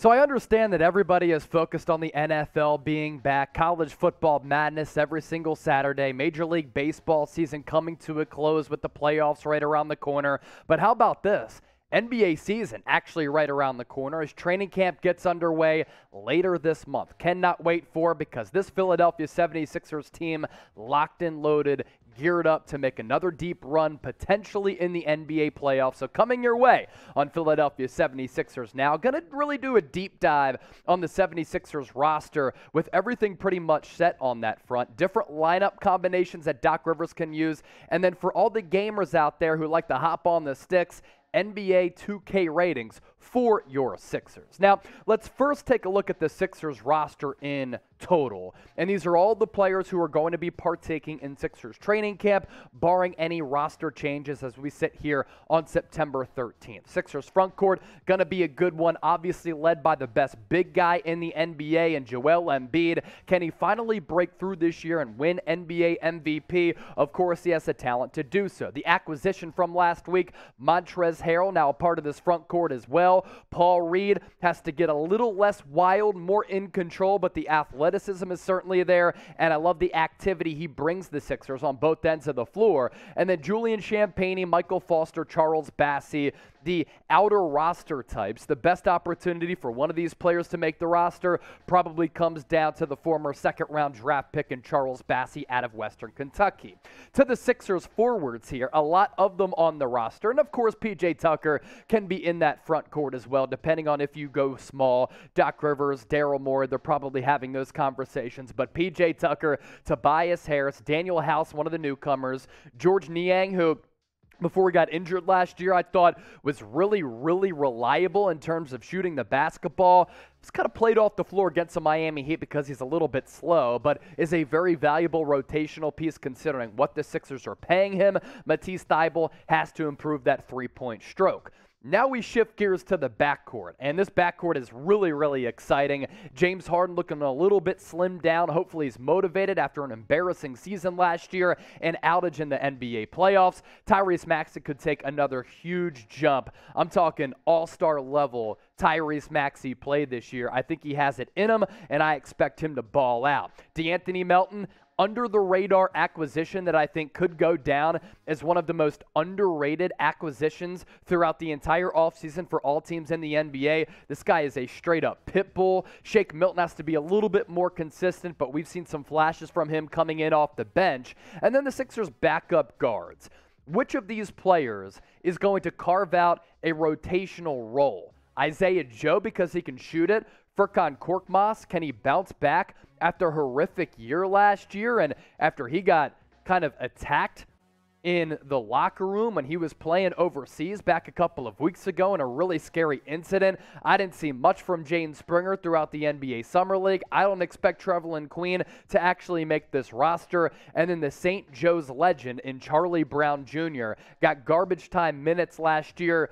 So I understand that everybody is focused on the NFL being back, college football madness every single Saturday, Major League Baseball season coming to a close with the playoffs right around the corner. But how about this? NBA season actually right around the corner as training camp gets underway later this month. Cannot wait for because this Philadelphia 76ers team locked and loaded, geared up to make another deep run potentially in the NBA playoffs. So coming your way on Philadelphia 76ers now. Going to really do a deep dive on the 76ers roster with everything pretty much set on that front. Different lineup combinations that Doc Rivers can use. And then for all the gamers out there who like to hop on the sticks, NBA 2K ratings for your Sixers. Now, let's first take a look at the Sixers roster in total. And these are all the players who are going to be partaking in Sixers training camp, barring any roster changes as we sit here on September 13th. Sixers front court, going to be a good one, obviously led by the best big guy in the NBA and Joel Embiid. Can he finally break through this year and win NBA MVP? Of course, he has the talent to do so. The acquisition from last week, Montrezl Harrell, now a part of this front court as well. Paul Reed has to get a little less wild, more in control, but the athleticism is certainly there, and I love the activity he brings the Sixers on both ends of the floor. And then Julian Champagnie, Michael Foster, Charles Bassey, the outer roster types. The best opportunity for one of these players to make the roster probably comes down to the former second-round draft pick in Charles Bassey out of Western Kentucky. To the Sixers forwards here, a lot of them on the roster. And, of course, P.J. Tucker can be in that front court as well, depending on if you go small. Doc Rivers, Daryl Morey, they're probably having those conversations. But P.J. Tucker, Tobias Harris, Daniel House, one of the newcomers, George Niang, who before he got injured last year, I thought was really, really reliable in terms of shooting the basketball. He's kind of played off the floor against the Miami Heat because he's a little bit slow, but is a very valuable rotational piece considering what the Sixers are paying him. Matisse Thybulle has to improve that three-point stroke. Now we shift gears to the backcourt, and this backcourt is really, really exciting. James Harden looking a little bit slimmed down. Hopefully he's motivated after an embarrassing season last year and outage in the NBA playoffs. Tyrese Maxey could take another huge jump. I'm talking all-star level Tyrese Maxey play this year. I think he has it in him, and I expect him to ball out. D'Anthony Melton, under-the-radar acquisition that I think could go down as one of the most underrated acquisitions throughout the entire offseason for all teams in the NBA. This guy is a straight-up pit bull. Shake Milton has to be a little bit more consistent, but we've seen some flashes from him coming in off the bench. And then the Sixers' backup guards. Which of these players is going to carve out a rotational role? Isaiah Joe, because he can shoot it. Furkan Korkmaz, can he bounce back after a horrific year last year and after he got kind of attacked in the locker room when he was playing overseas back a couple of weeks ago in a really scary incident? I didn't see much from Jane Springer throughout the NBA Summer League. I don't expect Trevelyan Queen to actually make this roster. And then the St. Joe's legend in Charlie Brown Jr. got garbage time minutes last year.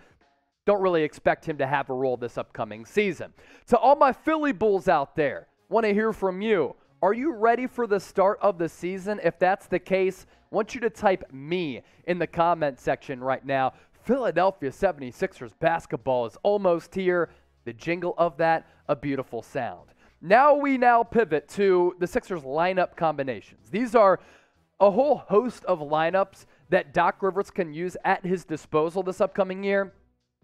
Don't really expect him to have a role this upcoming season. To all my Philly Bulls out there, want to hear from you. Are you ready for the start of the season? If that's the case, I want you to type me in the comment section right now. Philadelphia 76ers basketball is almost here. The jingle of that, a beautiful sound. Now we pivot to the Sixers lineup combinations. These are a whole host of lineups that Doc Rivers can use at his disposal this upcoming year.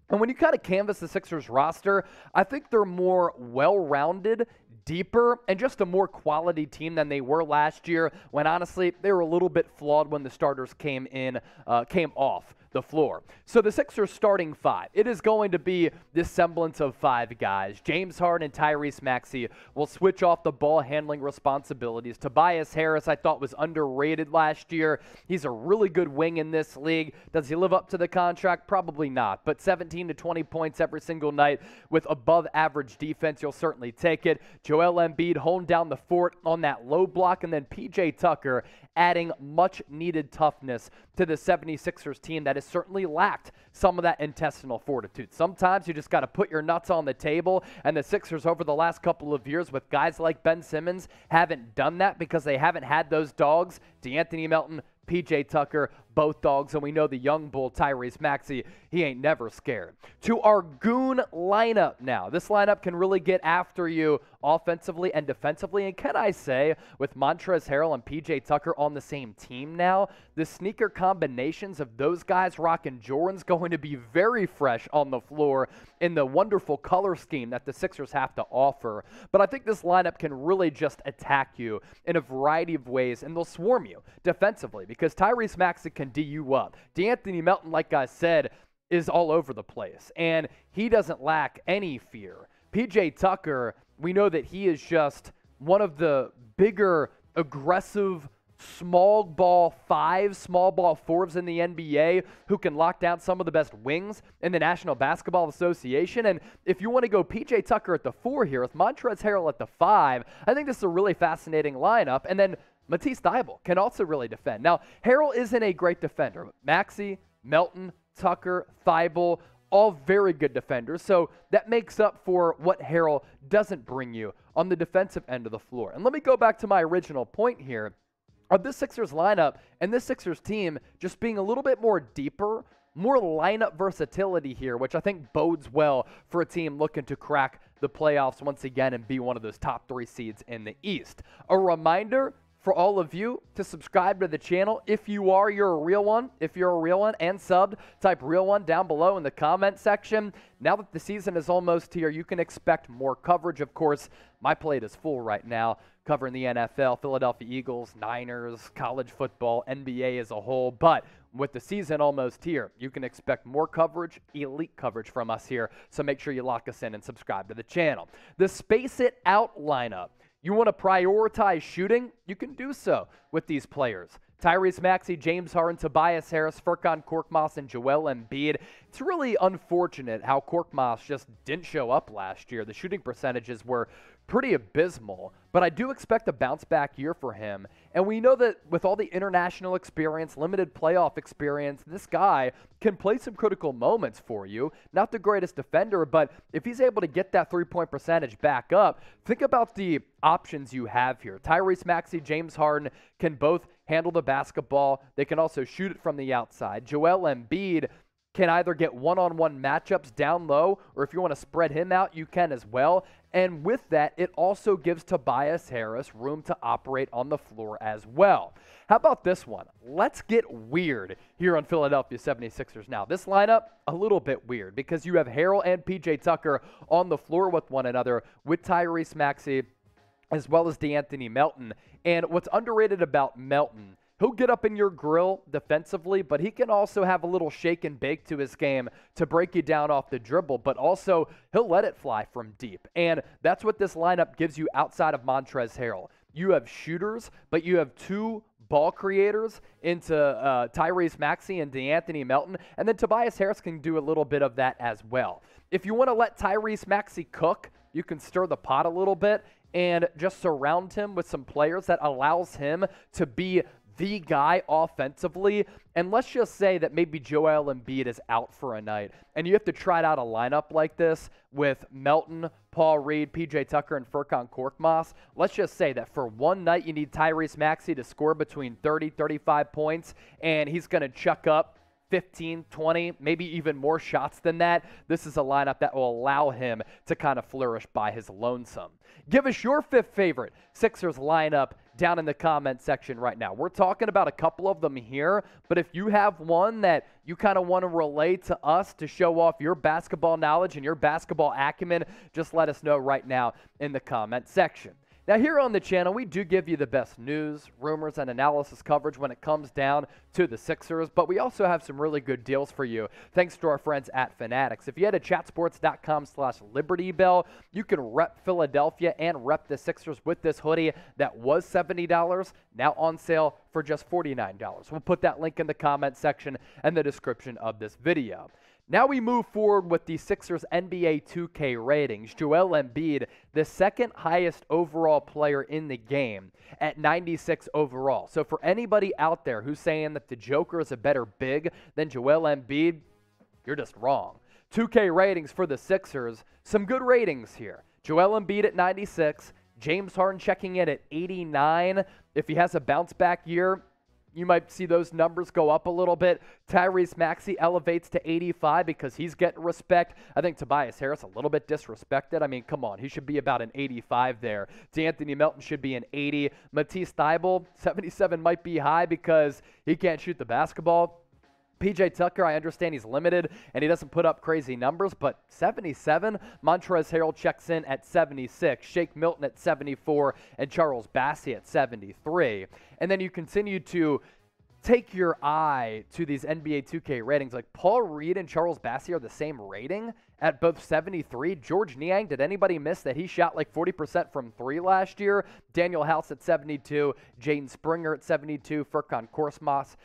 And when you kind of canvass the Sixers roster, I think they're more well-rounded, deeper, and just a more quality team than they were last year when, honestly, they were a little bit flawed when the starters came off the floor. So the Sixers starting five, it is going to be this semblance of five guys. James Harden and Tyrese Maxey will switch off the ball handling responsibilities. Tobias Harris, I thought, was underrated last year. He's a really good wing in this league. Does he live up to the contract? Probably not, but 17 to 20 points every single night with above average defense, you'll certainly take it. Joel Embiid holding down the fort on that low block, and then P.J. Tucker adding much needed toughness to the 76ers team that has certainly lacked some of that intestinal fortitude. Sometimes you just got to put your nuts on the table, and the Sixers over the last couple of years with guys like Ben Simmons haven't done that because they haven't had those dogs, D'Anthony Melton, PJ Tucker, both dogs, and we know the young bull, Tyrese Maxey, he ain't never scared. To our Goon lineup now. This lineup can really get after you offensively and defensively, and can I say, with Montrezl Harrell and PJ Tucker on the same team now, the sneaker combinations of those guys rocking Jordan's going to be very fresh on the floor in the wonderful color scheme that the Sixers have to offer. But I think this lineup can really just attack you in a variety of ways, and they'll swarm you defensively because Tyrese Maxey can D you up. D'Anthony Melton, like I said, is all over the place, and he doesn't lack any fear. PJ Tucker, we know that he is just one of the bigger, aggressive, small ball fives, small ball fours in the NBA who can lock down some of the best wings in the National Basketball Association. And if you want to go PJ Tucker at the 4 here with Montrezl Harrell at the 5, I think this is a really fascinating lineup. And then Matisse Thybulle can also really defend. Now, Harrell isn't a great defender. Maxey, Melton, Tucker, Thybulle, all very good defenders. So that makes up for what Harrell doesn't bring you on the defensive end of the floor. And let me go back to my original point here of this Sixers lineup and this Sixers team just being a little bit more deeper, more lineup versatility here, which I think bodes well for a team looking to crack the playoffs once again and be one of those top 3 seeds in the East. A reminder for all of you to subscribe to the channel. If you are, you're a real one. If you're a real one and subbed, type real one down below in the comment section. Now that the season is almost here, you can expect more coverage. Of course, my plate is full right now, covering the NFL, Philadelphia Eagles, Niners, college football, NBA as a whole. But with the season almost here, you can expect more coverage, elite coverage from us here. So make sure you lock us in and subscribe to the channel. The Space It Out lineup. You want to prioritize shooting? You can do so with these players. Tyrese Maxey, James Harden, Tobias Harris, Furkan Korkmaz, and Joel Embiid. It's really unfortunate how Korkmaz just didn't show up last year. The shooting percentages were pretty abysmal, but I do expect a bounce-back year for him. And we know that with all the international experience, limited playoff experience, this guy can play some critical moments for you. Not the greatest defender, but if he's able to get that three-point percentage back up, think about the options you have here. Tyrese Maxey, James Harden can both handle the basketball. They can also shoot it from the outside. Joel Embiid can either get one-on-one matchups down low, or if you want to spread him out, you can as well. And with that, it also gives Tobias Harris room to operate on the floor as well. How about this one? Let's get weird here on Philadelphia 76ers now. This lineup, a little bit weird because you have Harrell and PJ Tucker on the floor with one another, with Tyrese Maxey as well as D'Anthony Melton. And what's underrated about Melton, he'll get up in your grill defensively, but he can also have a little shake and bake to his game to break you down off the dribble, but also he'll let it fly from deep. And that's what this lineup gives you outside of Montrezl Harrell. You have shooters, but you have 2 ball creators into Tyrese Maxey and D'Anthony Melton, and then Tobias Harris can do a little bit of that as well. If you want to let Tyrese Maxey cook, you can stir the pot a little bit and just surround him with some players that allows him to be the guy offensively. And let's just say that maybe Joel Embiid is out for a night, and you have to try out a lineup like this with Melton, Paul Reed, PJ Tucker, and Furkan Korkmaz. Let's just say that for one night you need Tyrese Maxey to score between 30, 35 points, and he's going to chuck up 15, 20, maybe even more shots than that. This is a lineup that will allow him to kind of flourish by his lonesome. Give us your 5th favorite Sixers lineup down in the comment section right now. We're talking about a couple of them here, but if you have one that you kind of want to relay to us to show off your basketball knowledge and your basketball acumen, just let us know right now in the comment section. Now, here on the channel, we do give you the best news, rumors, and analysis coverage when it comes down to the Sixers, but we also have some really good deals for you, thanks to our friends at Fanatics. If you head to chatsports.com/LibertyBell, you can rep Philadelphia and rep the Sixers with this hoodie that was $70, now on sale for just $49. We'll put that link in the comment section and the description of this video. Now we move forward with the Sixers NBA 2K ratings. Joel Embiid, the 2nd highest overall player in the game at 96 overall. So for anybody out there who's saying that the Joker is a better big than Joel Embiid, you're just wrong. 2K ratings for the Sixers, some good ratings here. Joel Embiid at 96, James Harden checking in at 89. If he has a bounce back year, you might see those numbers go up a little bit. Tyrese Maxey elevates to 85 because he's getting respect. I think Tobias Harris a little bit disrespected. I mean, come on. He should be about an 85 there. D'Anthony Melton should be an 80. Matisse Thybulle, 77 might be high because he can't shoot the basketball. PJ Tucker, I understand he's limited and he doesn't put up crazy numbers, but 77? Montrezl Harrell checks in at 76, Shake Milton at 74, and Charles Bassey at 73. And then you continue to take your eye to these NBA 2K ratings. Like Paul Reed and Charles Bassey are the same rating at both 73. George Niang, did anybody miss that he shot like 40% from 3 last year? Daniel House at 72, Jaden Springer at 72, Furkan Korkmaz,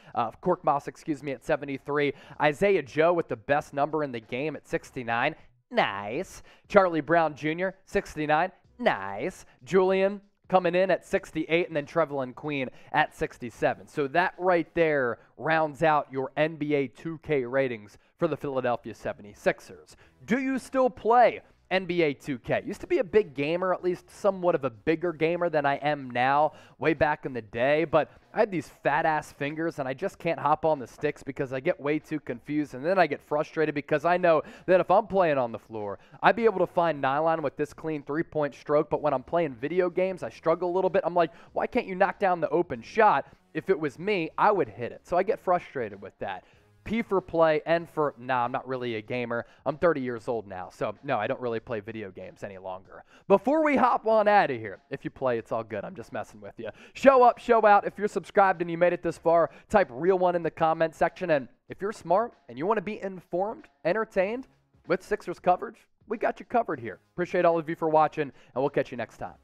at 73. Isaiah Joe with the best number in the game at 69. Nice. Charlie Brown Jr., 69. Nice. Julian coming in at 68, and then Trevelyan Queen at 67. So that right there rounds out your NBA 2K ratings for the Philadelphia 76ers. Do you still play NBA 2K? Used to be a big gamer, at least somewhat of a bigger gamer than I am now, way back in the day, but I had these fat-ass fingers, and I just can't hop on the sticks because I get way too confused, and then I get frustrated because I know that if I'm playing on the floor, I'd be able to find nylon with this clean three-point stroke, but when I'm playing video games, I struggle a little bit. I'm like, why can't you knock down the open shot? If it was me, I would hit it. So I get frustrated with that. P for play, N for, I'm not really a gamer. I'm 30 years old now, so no, I don't really play video games any longer. Before we hop on out of here, if you play, it's all good. I'm just messing with you. Show up, show out. If you're subscribed and you made it this far, type real one in the comment section. And if you're smart and you want to be informed, entertained with Sixers coverage, we got you covered here. Appreciate all of you for watching, and we'll catch you next time.